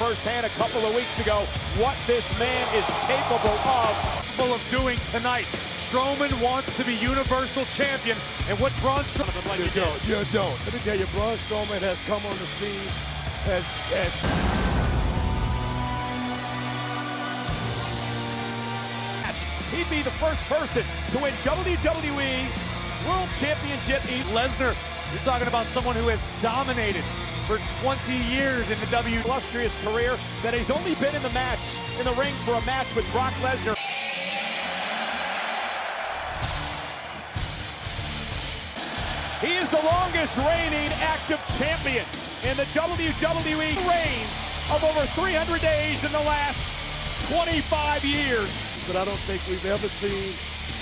firsthand a couple of weeks ago what this man is capable of doing tonight. Strowman wants to be Universal Champion, and what Braun Strowman would like to do. You don't. Let me tell you, Braun Strowman has come on the scene as he'd be the first person to win WWE World Championship. Lesnar, you're talking about someone who has dominated for 20 years in the illustrious career that he's only been in the ring for a match with Brock Lesnar. He is the longest reigning active champion in the WWE. Reigns of over 300 days in the last 25 years. But I don't think we've ever seen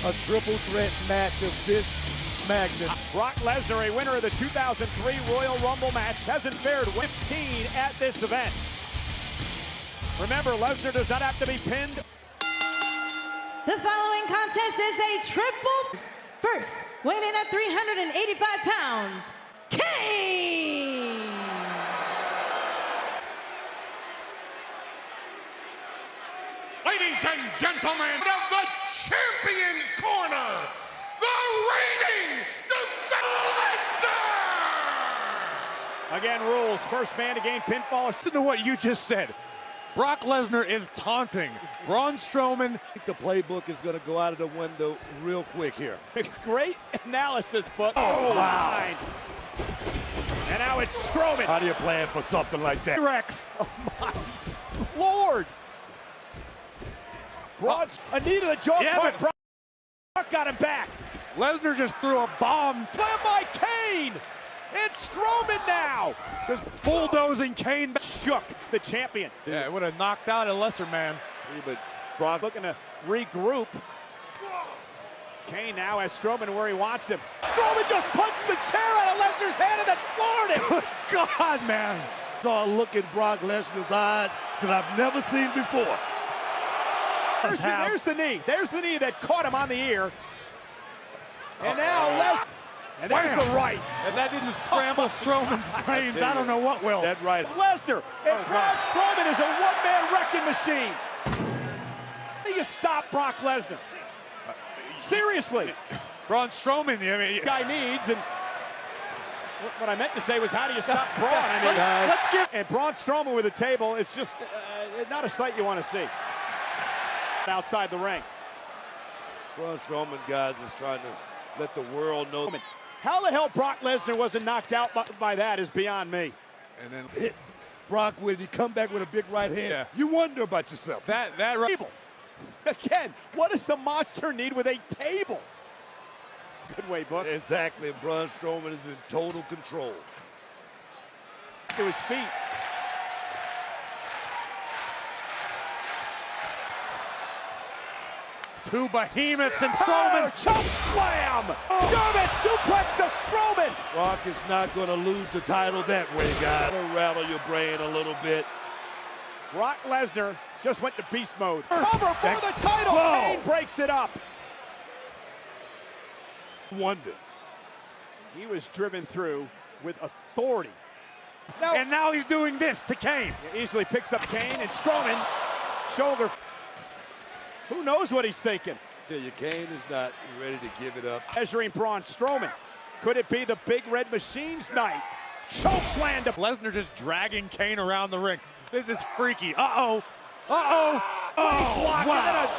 a triple threat match of this magnitude. Brock Lesnar, a winner of the 2003 Royal Rumble match, hasn't fared 15 at this event. Remember, Lesnar does not have to be pinned. The following contest is a triple. First, weighing in at 385 pounds, Kane! Ladies and gentlemen of the Champions Corner, the reigning Lesnar! Again, rules. First man to gain pinfall. Listen to what you just said. Brock Lesnar is taunting Braun Strowman. I think the playbook is going to go out of the window real quick here. Great analysis, but wow. And now it's Strowman. How do you plan for something like that? Rex. Oh my Lord. Braun's a knee to the jaw. Yeah, but Brock got him back. Lesnar just threw a bomb. Slam by Kane. It's Strowman now. Just bulldozing Kane. Shook the champion. Yeah, it would have knocked out a lesser man. Yeah, but Brock looking to regroup. Kane now has Strowman where he wants him. Strowman just punched the chair out of Lesnar's head and then floored him. God, man. Saw a look in Brock Lesnar's eyes that I've never seen before. There's the knee. There's the knee that caught him on the ear. And now Lesnar. And there's the right. If that didn't scramble Strowman's brains, I don't know what will. That right. Lesnar and Braun Strowman is a one-man wrecking machine. How do you stop Brock Lesnar? Seriously. Braun Strowman, I mean, guy needs, and what I meant to say was, how do you stop Braun? I mean, let's give. And Braun Strowman with a table is just not a sight you want to see. Outside the ring. Braun Strowman, guys, is trying to let the world know. How the hell Brock Lesnar wasn't knocked out by that is beyond me. And then hit Brock when he come back with a big right hand. Yeah. You wonder about yourself. That right. Again, what does the monster need with a table? Good way, Book. Exactly. Braun Strowman is in total control. To his feet. Two behemoths and Strowman. Choke slam! German suplex to Strowman! Brock is not going to lose the title that way, guys. Rattle your brain a little bit. Brock Lesnar just went to beast mode. Cover for the title! Kane breaks it up. Wonder. He was driven through with authority. And now he's doing this to Kane. He easily picks up Kane and Strowman. Shoulder. Who knows what he's thinking? Tell you, Kane is not ready to give it up. Measuring Braun Strowman. Could it be the Big Red Machine's night? Choke slam to Lesnar just dragging Kane around the ring. This is freaky. Uh-oh. Uh-oh. Oh, wow.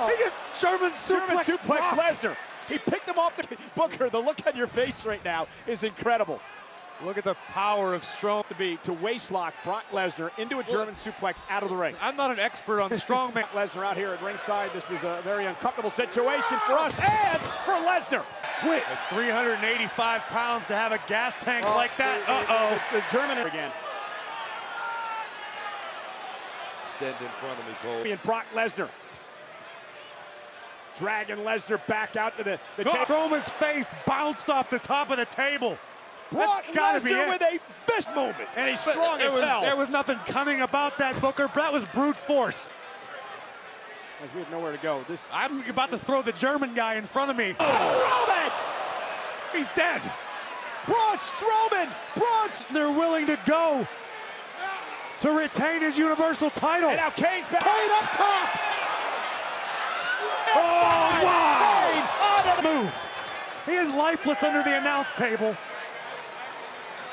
He just German suplex Lesnar. He picked him off the Booker. The look on your face right now is incredible. Look at the power of Strowman. To waistlock Brock Lesnar into a German suplex out of the ring. I'm not an expert on strongman. Lesnar out here at ringside. This is a very uncomfortable situation for us and for Lesnar. At 385 pounds to have a gas tank like that. Uh-oh. The German again. Stand in front of me, Cole. And Brock Lesnar. Dragging Lesnar back out to the table. Strowman's face bounced off the top of the table. Brock Lesnar with a fist movement, and he's strong as hell. There was nothing cunning about that, Booker. That was brute force. We have nowhere to go. I'm about to throw the German guy in front of me. Strowman! He's dead. Braun Strowman! They're willing to go. to retain his Universal title. And now Kane's back. Kane up top. Oh, wow. Kane Moved. He is lifeless under the announce table.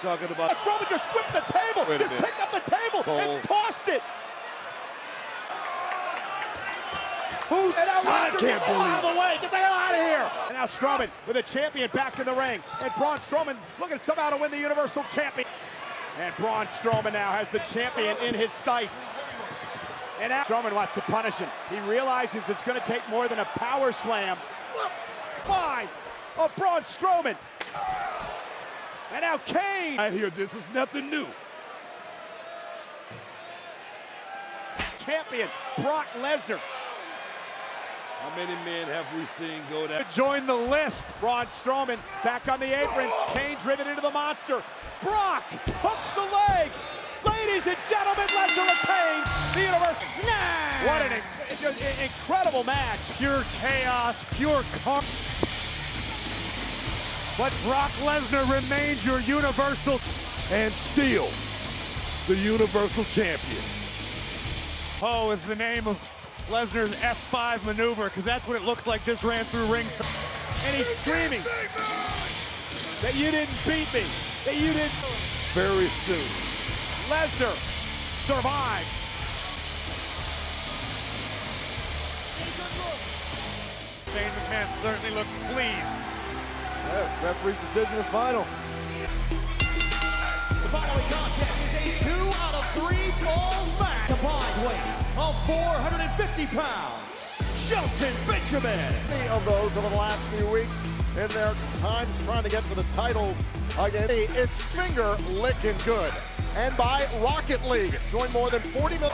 Talking about Strowman just whipped the table. Wait a Just minute. picked up the table Cole. and tossed it. Who's And now I Lesnar, can't get the hell out of believe the way. Get the hell out of here. And now Strowman with a champion back in the ring. And Braun Strowman looking somehow to win the Universal Champion. And Braun Strowman now has the champion in his sights. And now Strowman wants to punish him. He realizes it's going to take more than a power slam. Fine of Braun Strowman. And now Kane. right here. This is nothing new. Champion Brock Lesnar. How many men have we seen go that? join the list? Braun Strowman back on the apron. Kane driven into the monster. Brock hooks the leg. Ladies and gentlemen, Lesnar retains the Universal. What an incredible match. Pure chaos, pure karma. But Brock Lesnar remains your Universal. And still the Universal Champion. Oh is the name of Lesnar's F5 maneuver, because that's what it looks like just ran through ringside. And he's screaming that you didn't beat me, that you didn't. Very soon. Lesnar survives. Shane McMahon certainly looked pleased. Referee's decision is final. The following contest is a 2 out of 3 falls back. Combined weight of 450 pounds. Shelton Benjamin. Many of those over the last few weeks in their times trying to get to the titles again. It's finger licking good. And by Rocket League, join more than 40 million.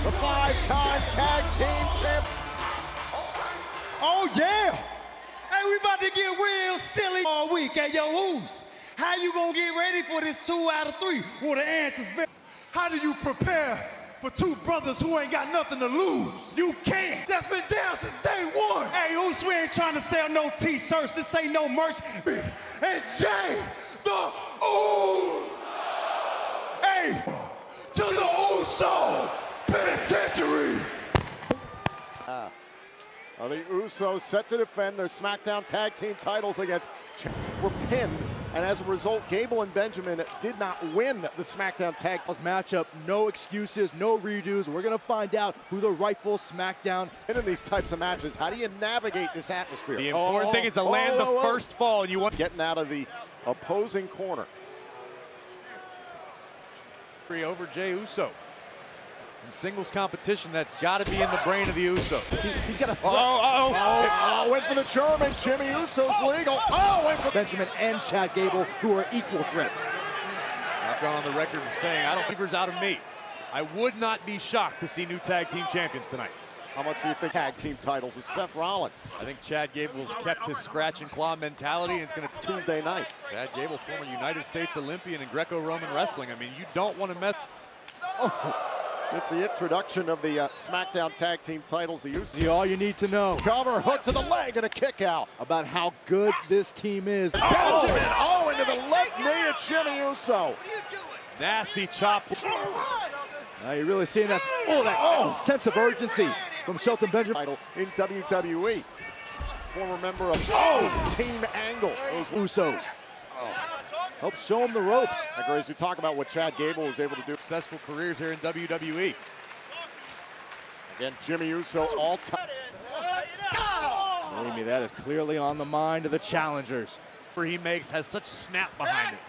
The 5-time tag team champ. Oh yeah! Hey, we about to get real silly all week. Hey, yo, who's? How you gonna get ready for this 2 out of 3? Well, the answer's very. How do you prepare for two brothers who ain't got nothing to lose? You can't. That's been down since day one. Hey, who's we ain't trying to sell no t-shirts. This ain't no merch. And Jay, the Uso. Hey, to the Uso Penitentiary. The Usos set to defend their SmackDown Tag Team titles against were pinned, and as a result, Gable and Benjamin did not win the SmackDown Tag Team matchup. No excuses, no redos. We're gonna find out who the rightful SmackDown. in these types of matches. How do you navigate this atmosphere? The important thing is to land the first fall, and you want Getting out of the opposing corner. over Jey Uso. In singles competition, that's got to be in the brain of the Uso. He's got a Oh, went for the German. Jimmy Uso's legal. Oh, went for Benjamin and Chad Gable, who are equal threats. I've gone on the record of saying I don't think it's out of me. I would not be shocked to see new tag team champions tonight. How much do you think tag team titles with Seth Rollins? I think Chad Gable's kept his scratch and claw mentality, and it's going to Tuesday night. Chad Gable, former United States Olympian in Greco-Roman wrestling. I mean, you don't want to mess. It's the introduction of the SmackDown Tag Team titles. The Usos. See all you need to know Cover, hook to the leg, and a kick out. about how good this team is. Benjamin, into the left knee of Jimmy Uso. Nasty chop. Now you're really seeing that, that sense of urgency from Shelton Benjamin. Title in WWE. Former member of Team Angle. Those Usos. Help show them the ropes. As we talk about what Chad Gable was able to do. Successful careers here in WWE. Again, Jimmy Uso all time. Believe me, that is clearly on the mind of the challengers. He makes has such snap behind it.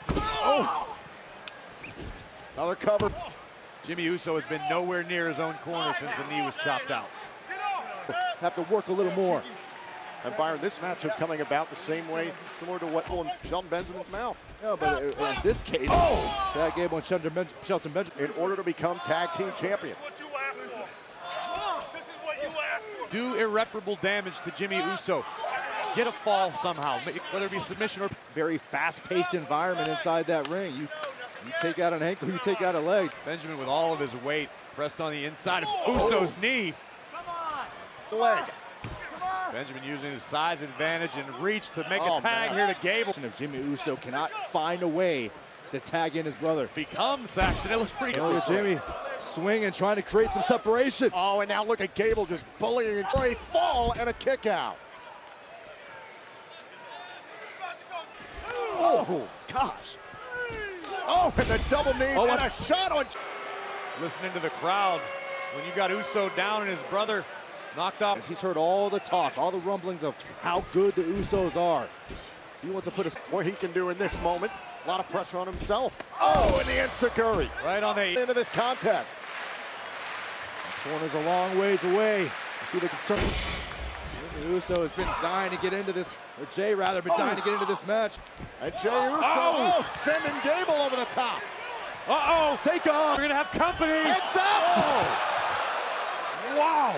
Another cover. Jimmy Uso has been nowhere near his own corner since the knee was chopped out. Have to work a little more. And Byron, this matchup coming about the same way, similar to what in Shelton Benjamin's mouth. Yeah, but in this case, Chad Gable and Shelton Benjamin. In order to become tag team champions. Do irreparable damage to Jimmy Uso. Get a fall somehow, whether it be submission or... Very fast-paced environment inside that ring. You take out an ankle, you take out a leg. Benjamin with all of his weight pressed on the inside of Uso's knee. Leg. Benjamin using his size advantage and reach to make a tag here to Gable. If Jimmy Uso cannot find a way to tag in his brother. Becomes Saxton. It looks pretty good. Look at Jimmy swinging, trying to create some separation. Oh, and now look at Gable just bullying for a fall and a kick out. Oh, gosh. Oh, and the double knees and a shot on. Listening to the crowd, when you got Uso down and his brother knocked off. He's heard all the talk, all the rumblings of how good the Usos are. He wants to put what he can do in this moment. A lot of pressure on himself. Oh, and the enziguri. Right on the into this contest. The corner's a long ways away. You see the concern. Jimmy Uso has been dying to get into this, or Jay rather, been dying to get into this match. And Jey Uso sending Gable over the top. Take off. We're gonna have company. Heads up. Wow.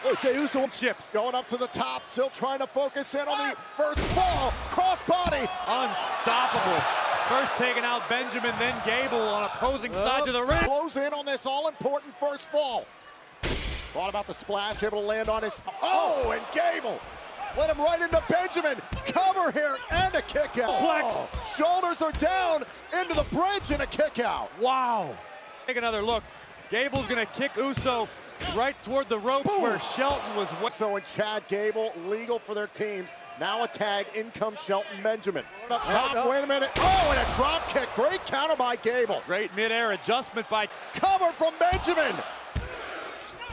Oh, Jey Uso chips. Going up to the top, still trying to focus in on the first fall. Cross body. Unstoppable. First taking out Benjamin, then Gable on opposing sides of the ring. Close in on this all-important first fall. Thought about the splash, able to land on his. Oh, and Gable. Let him right into Benjamin. Cover here and a kick out. Flex. Shoulders are down into the bridge and a kick out. Wow. Take another look. Gable's gonna kick Uso right toward the ropes where Shelton was. So and Chad Gable legal for their teams. Now a tag, in comes Shelton Benjamin. Up top, wait a minute. Oh, and a drop kick. Great counter by Gable. Great midair adjustment by. Cover from Benjamin.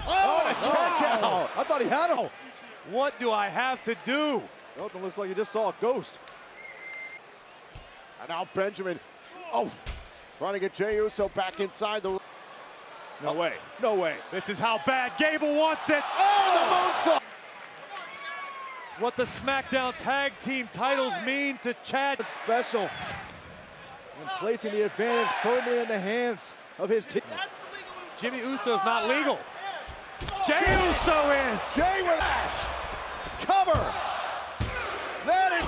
Oh, and a kick out. I thought he had him. What do I have to do? Shelton looks like he just saw a ghost. And now Benjamin, trying to get Jey Uso back inside the. No way. No way. This is how bad Gable wants it. Oh, the moonsault. It's what the SmackDown Tag Team titles mean to Chad. It's special. And placing the advantage firmly in the hands of his team. Jimmy Uso's not legal. Jey Uso is. Jey with Ash. Cover. That is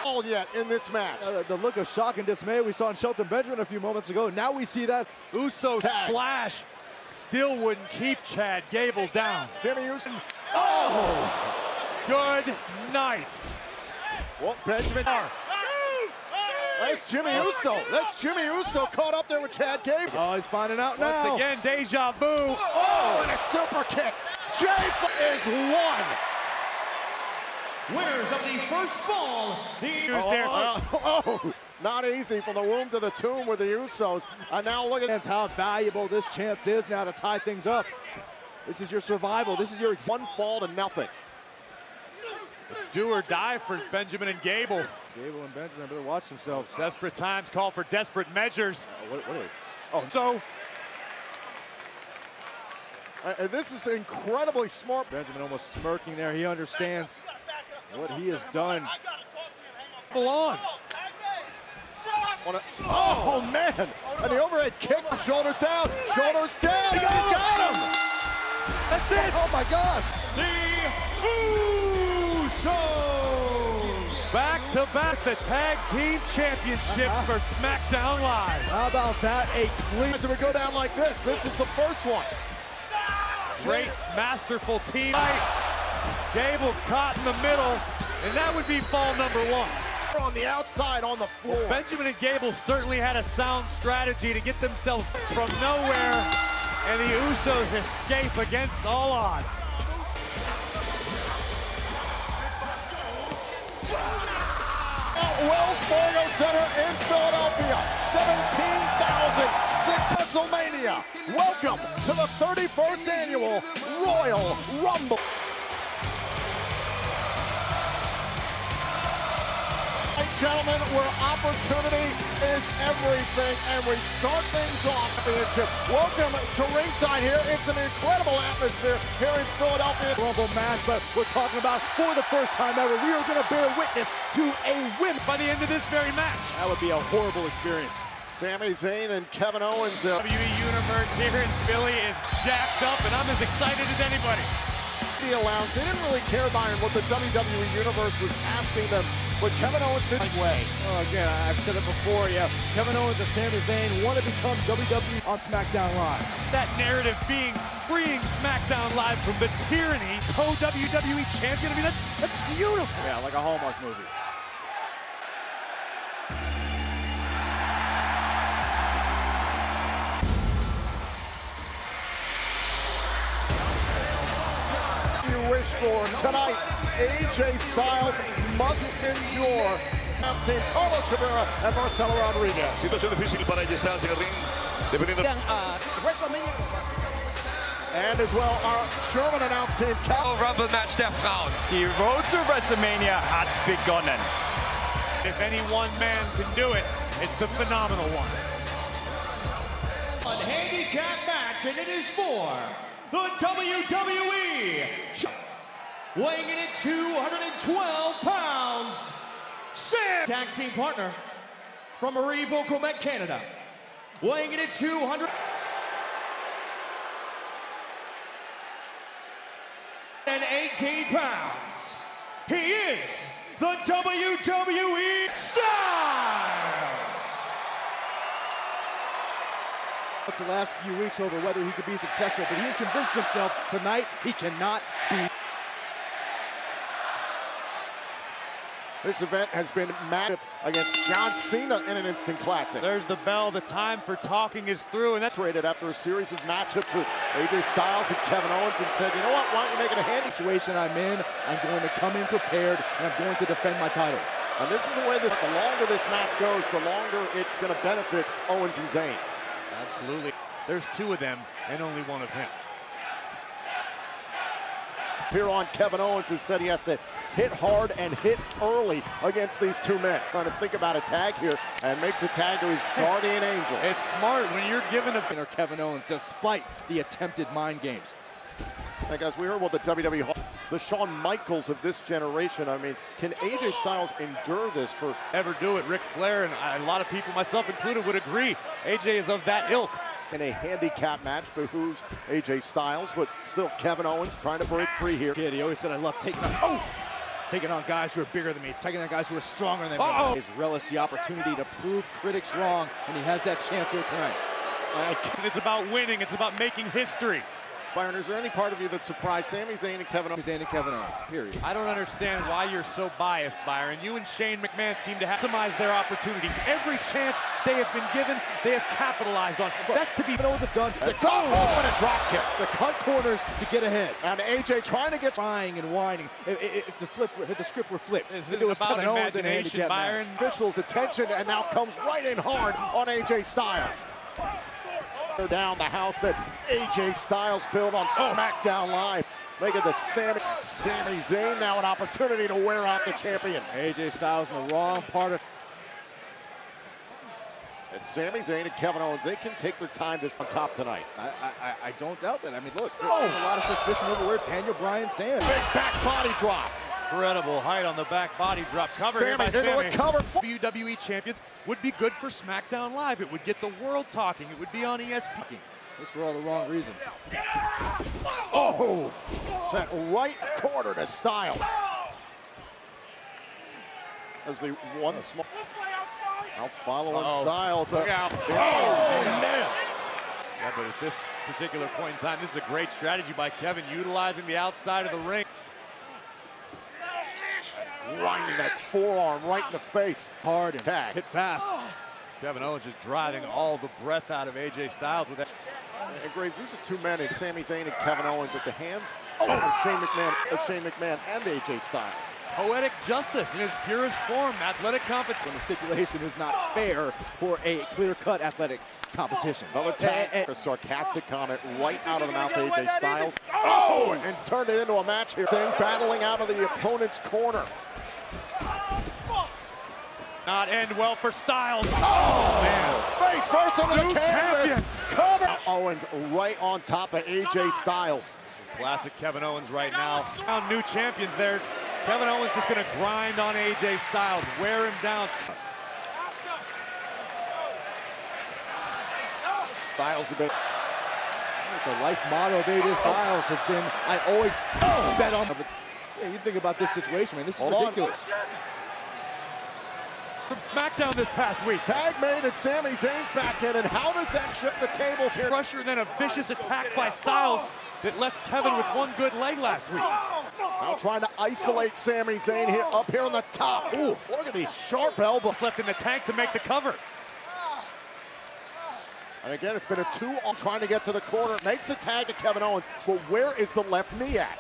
all yet in this match. The look of shock and dismay we saw in Shelton Benjamin a few moments ago. Now we see that Uso splash still wouldn't keep Chad Gable down. Jimmy Uso. Good night. Well, Benjamin. That's Jimmy Uso. That's Jimmy Uso caught up there with Chad Gable. Oh, he's finding out now. Once again, deja vu. Oh, and a super kick. Jey is one. Winners of the first fall, Not easy from the womb to the tomb with the Usos. And now look at how valuable this chance is now to tie things up. This is your survival. This is your one fall to nothing. It's do or die for Benjamin and Gable. Gable and Benjamin better watch themselves. Desperate times call for desperate measures. What are we? So and this is incredibly smart. Benjamin almost smirking there. He understands what he has done. Belong. Oh, man. And the overhead kick. Shoulders down. Shoulders down. He got him. That's it. Oh, my gosh. the Usos. Back to back, the tag team championship for SmackDown Live. How about that? A clean. As we go down like this is the first one. Great, masterful team. Gable caught in the middle, and that would be fall number one. On the outside on the floor. Well, Benjamin and Gable certainly had a sound strategy to get themselves from nowhere, and the Usos escape against all odds. Wells Fargo Center in Philadelphia, 17,006 WrestleMania. Welcome to the 31st annual Royal Rumble. Gentlemen, where opportunity is everything, and we start things off. Welcome to ringside here. It's an incredible atmosphere here in Philadelphia. Rumble match, but we're talking about for the first time ever, we are going to bear witness to a win by the end of this very match. That would be a horrible experience. Sami Zayn and Kevin Owens. WWE Universe here in Philly is jacked up, and I'm as excited as anybody. The Lounge, they didn't really care about what the WWE Universe was asking them, but Kevin Owens is the way. Oh, again, I've said it before, yeah. Kevin Owens and Sami Zayn want to become WWE on SmackDown Live. That narrative being freeing SmackDown Live from the tyranny, co-WWE champion. I mean, that's beautiful. Yeah, like a Hallmark movie. You wish for tonight, AJ Styles must endure. Announcing Carlos Cabrera and Marcelo Rodriguez. Situación difícil para AJ Styles en el ring. Dependiendo. And as well, our Sherman announcing Rumble Match der Frauen. Die Road to WrestleMania hat begonnen. If any one man can do it, it's the phenomenal one. A handicap match, and it is for the WWE. Weighing in at 212 pounds, Sam, tag team partner from Marieville, Quebec, Canada. Weighing in at 218 pounds. He is the WWE Styles. It's the last few weeks over whether he could be successful, but he's convinced himself tonight he cannot be. This event has been matched against John Cena in an instant classic. There's the bell. The time for talking is through, and that's Rated after a series of matchups with AJ Styles and Kevin Owens, and said, you know what, why don't you make it a handy Situation I'm in, I'm going to come in prepared, and I'm going to defend my title. And this is the way that the longer this match goes, the longer it's going to benefit Owens and Zayn. absolutely. There's two of them and only one of him. Here on, Kevin Owens has said he has to hit hard and hit early against these two men. Trying to think about a tag here, and makes a tag to his guardian angel. It's smart when you're given a Or Kevin Owens, despite the attempted mind games. Hey guys, we heard what the WWE Hall, the Shawn Michaels of this generation. I mean, can AJ Styles endure this for ever do it? Ric Flair and a lot of people, myself included, would agree. AJ is of that ilk. in a handicap match? Behooves AJ Styles, but still Kevin Owens trying to break free here. Kid, he always said I love taking on, taking on guys who are bigger than me, taking on guys who are stronger than me. He's relished the opportunity to prove critics wrong, and he has that chance here tonight. And it's about winning. It's about making history. Byron, is there any part of you that surprised Sami Zayn and Kevin Owens? Zayn and Kevin Owens, period. I don't understand why you're so biased, Byron. You and Shane McMahon seem to have maximized their opportunities. Every chance they have been given, they have capitalized on. That's to be. Kevin Owens have done. It's and a drop kick. To cut corners to get ahead. And AJ trying to get crying and whining. If the script were flipped, This if is it was about Kevin Owens in a imagination, handicap Byron. match. officials' attention, and now comes right in hard on AJ Styles. Down the house that AJ Styles built on SmackDown Live, making the Sami Zayn now an opportunity to wear out the champion. AJ Styles in the wrong part of. And Sami Zayn and Kevin Owens, they can take their time to on top tonight. I don't doubt that. I mean, look, there's a lot of suspicion over where Daniel Bryan stands. Big back body drop. Incredible height on the back body drop. Cover here by Sami. Sami. Cover. WWE champions would be good for SmackDown Live. It would get the world talking. It would be on ESPN. This for all the wrong reasons. Oh! Sent right corner to Styles. As we one small. Now following Styles. Look out. Oh, man. Yeah, but at this particular point in time, this is a great strategy by Kevin, utilizing the outside of the ring. Grinding that forearm right in the face. Hard and Tag. hit fast. Kevin Owens just driving all the breath out of AJ Styles with that. And Graves, these are two men, in Sami Zayn and Kevin Owens, at the hands of Shane McMahon and AJ Styles. Poetic justice in its purest form, athletic competition. The stipulation is not fair for a clear-cut athletic competition. Another tag, a sarcastic comment right out of the mouth of AJ Styles. Oh, and turned it into a match here. Thing battling out of the opponent's corner. Not end well for Styles. Oh, man. Face first on the New canvas. champions. Cover. Owens right on top of AJ Styles. This is classic Kevin Owens right now. Found new champions there. Kevin Owens just going to grind on AJ Styles, wear him down. Styles a bit. The life motto of AJ Styles has been, I always bet on. Yeah, you think about this situation, man. This is ridiculous. from SmackDown this past week. Tag made and Sami Zayn's back in, and how does that shift the tables here? Crusher, then a vicious attack by Styles that left Kevin with one good leg last week. Now trying to isolate Sami Zayn here, up here on the top. Ooh, look at these sharp elbows. Left in the tank to make the cover. And again, it's been a 2-on trying to get to the corner. Makes a tag to Kevin Owens, but where is the left knee at?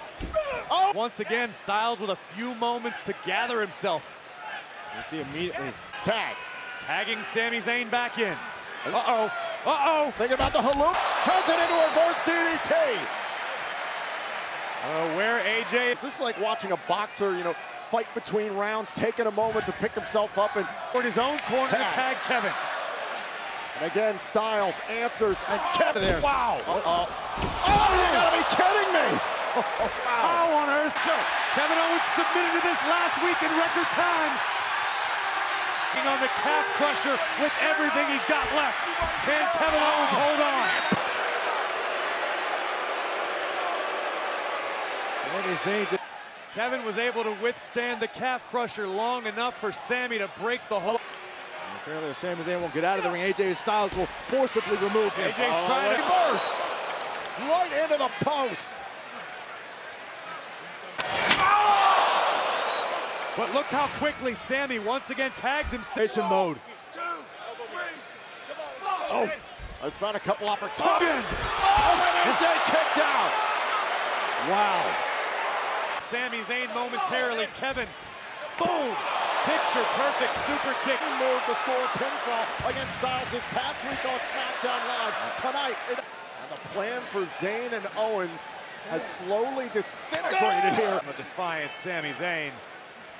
Oh! Once again, Styles with a few moments to gather himself. You see immediately. Tag. Tagging Sami Zayn back in. Uh-oh. Uh-oh. Thinking about the Haloop. Turns it into a reverse DDT. Where AJ? Is this like watching a boxer, you know, fight between rounds, taking a moment to pick himself up and for his own corner to tag Kevin. And again, Styles answers, and Kevin there. Wow. Uh-oh. Oh, you gotta be kidding me. Wow. How on earth? Kevin Owens submitted to this last week in record time. On the calf crusher with everything he's got left. Can Kevin Owens hold on? Kevin was able to withstand the calf crusher long enough for Sami to break the hold. Apparently, Sami Zayn won't get out of the ring. AJ Styles will forcibly remove him. AJ's trying to burst right into the post. But look how quickly Sami once again tags himself. Mode. Oh, I found a couple opportunities. Oh, and AJ kicked out. Wow. Sami Zayn momentarily. Kevin, boom. Picture perfect super kick. Move to score a pinfall against Styles this past week on SmackDown Live. Tonight, and the plan for Zayn and Owens has slowly disintegrated here. A defiant Sami Zayn.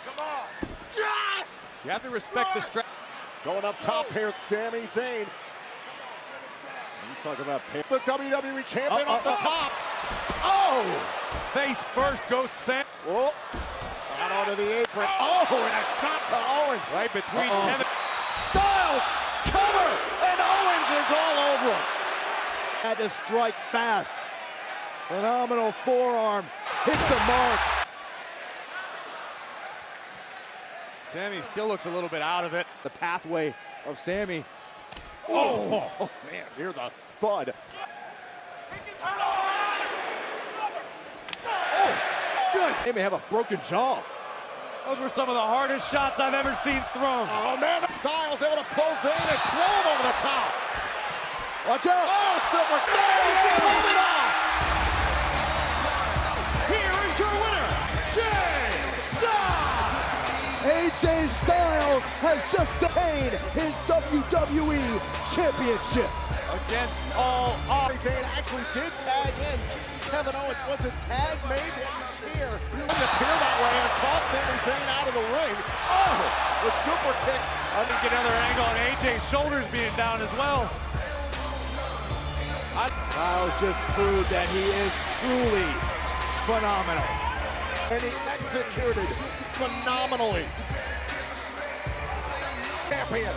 Come on. Yes! You have to respect the strength. Going up top here, Sami Zayn. You talk about the WWE champion up the top. Oh! Face first goes Sam. Oh, out onto the apron. Oh, and a shot to Owens. Right between Kevin. Styles, cover, and Owens is all over him. Had to strike fast. Phenomenal forearm. Hit the mark. Sami still looks a little bit out of it. The pathway of Sami. Oh, man, hear the thud. Good. They may have a broken jaw. Those were some of the hardest shots I've ever seen thrown. Oh, man, Styles able to pull Zayn and throw him over the top. Watch out. Oh, super kick. Pulled it off. Here is your winner, AJ Styles has just attained his WWE Championship. Against all odds. Zayn actually did tag in. Kevin Owens wasn't tag made here. He didn't appear that way and toss Sami Zayn out of the ring. Oh, the super kick. I think get another angle on AJ's shoulders being down as well. Styles just proved that he is truly phenomenal. And he executed phenomenally. Champion